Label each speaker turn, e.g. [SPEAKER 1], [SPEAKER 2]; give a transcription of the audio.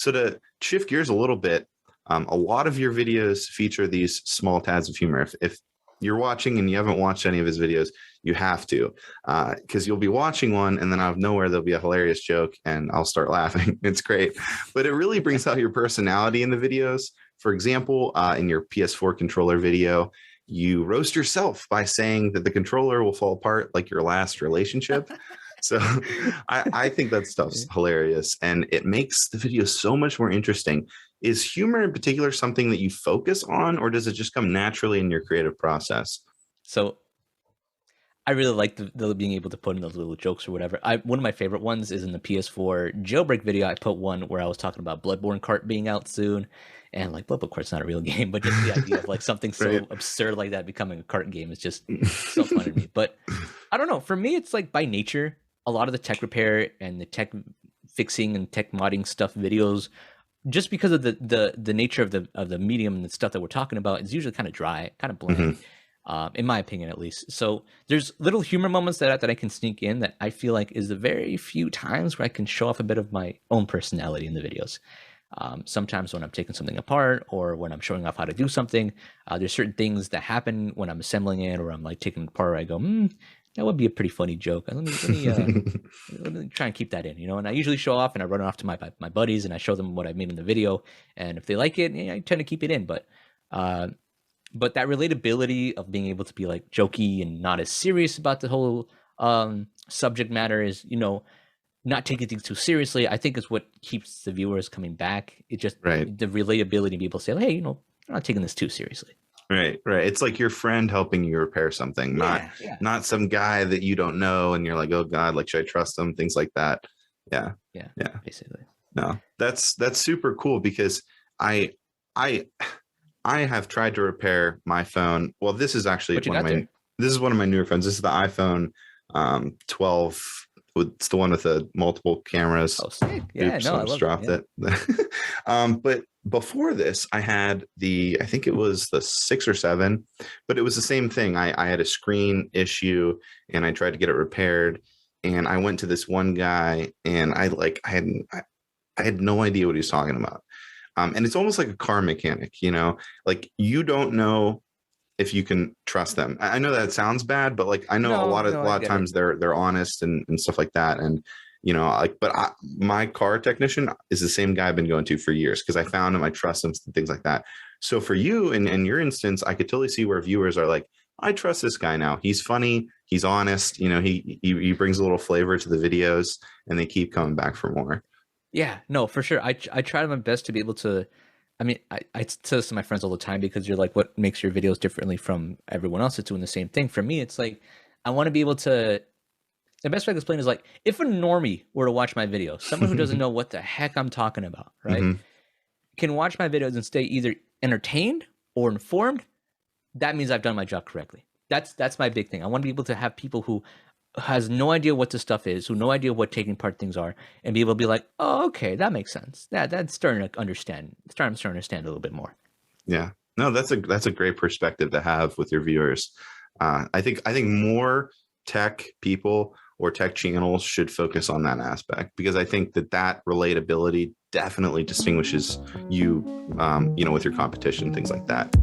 [SPEAKER 1] So to shift gears a little bit, a lot of your videos feature these small tads of humor. If you're watching and you haven't watched any of his videos, you have to, because you'll be watching one and then out of nowhere there'll be a hilarious joke and I'll start laughing. It's great, but it really brings out your personality in the videos. For example, in your PS4 controller video, you roast yourself by saying that the controller will fall apart like your last relationship. So I think that stuff's hilarious and it makes the video so much more interesting. Is humor in particular something that you focus on, or does it just come naturally in your creative process?
[SPEAKER 2] So I really like the being able to put in those little jokes or whatever. One of my favorite ones is in the PS4 jailbreak video. I put one where I was talking about Bloodborne Kart being out soon. And like Bloodborne Kart's not a real game, but just the idea of like something so
[SPEAKER 1] Right.
[SPEAKER 2] absurd like that becoming a kart game is just so fun to me. But I don't know. For me, it's like by nature, a lot of the tech repair and the tech fixing and tech modding stuff videos, just because of the nature of the medium and the stuff that we're talking about, is usually kind of dry, kind of bland, in my opinion at least. So there's little humor moments that I can sneak in that I feel like is the very few times where I can show off a bit of my own personality in the videos. Sometimes when I'm taking something apart or when I'm showing off how to do something, there's certain things that happen when I'm assembling it or I'm like taking it apart. Where I go, that would be a pretty funny joke. Let me try and keep that in, And I usually show off and I run it off to my buddies and I show them what I made in the video. And if they like it, I tend to keep it in. But that relatability of being able to be like jokey and not as serious about the whole subject matter is, not taking things too seriously, I think is what keeps the viewers coming back. It just the relatability to be able to say, hey, I'm not taking this too seriously.
[SPEAKER 1] Right. It's like your friend helping you repair something, not some guy that you don't know and you're like, oh God, like should I trust them? Things like that. Yeah.
[SPEAKER 2] Basically.
[SPEAKER 1] No, that's super cool because I have tried to repair my phone. Well, this is actually this is one of my newer phones. This is the iPhone 12. It's the one with the multiple cameras.
[SPEAKER 2] Oh, sick. Yeah,
[SPEAKER 1] I just dropped it. But before this, I had I think it was the 6 or 7, but it was the same thing. I had a screen issue and I tried to get it repaired. And I went to this one guy and I had no idea what he was talking about. And it's almost like a car mechanic, like you don't know if you can trust them. I know that sounds bad, but like I know a lot of times they're honest and stuff like that. And my car technician is the same guy I've been going to for years because I found him, I trust him, things like that. So for you in your instance, I could totally see where viewers are like, I trust this guy now. He's funny, he's honest, he brings a little flavor to the videos and they keep coming back for more.
[SPEAKER 2] Yeah, no, for sure. I try my best to be able to. I mean, I tell this to my friends all the time because you're like, what makes your videos differently from everyone else that's doing the same thing? For me, it's like, I want to be able to, the best way I can explain is like, if a normie were to watch my video, someone who doesn't know what the heck I'm talking about, right, can watch my videos and stay either entertained or informed, that means I've done my job correctly. That's my big thing. I want to be able to have people who has no idea what this stuff is, who no idea what taking apart things are, and be able to be like, oh, okay, that makes sense. That's starting to understand. I'm starting to understand a little bit more.
[SPEAKER 1] Yeah, no, that's a great perspective to have with your viewers. I think more tech people or tech channels should focus on that aspect because I think that relatability definitely distinguishes you, with your competition, things like that.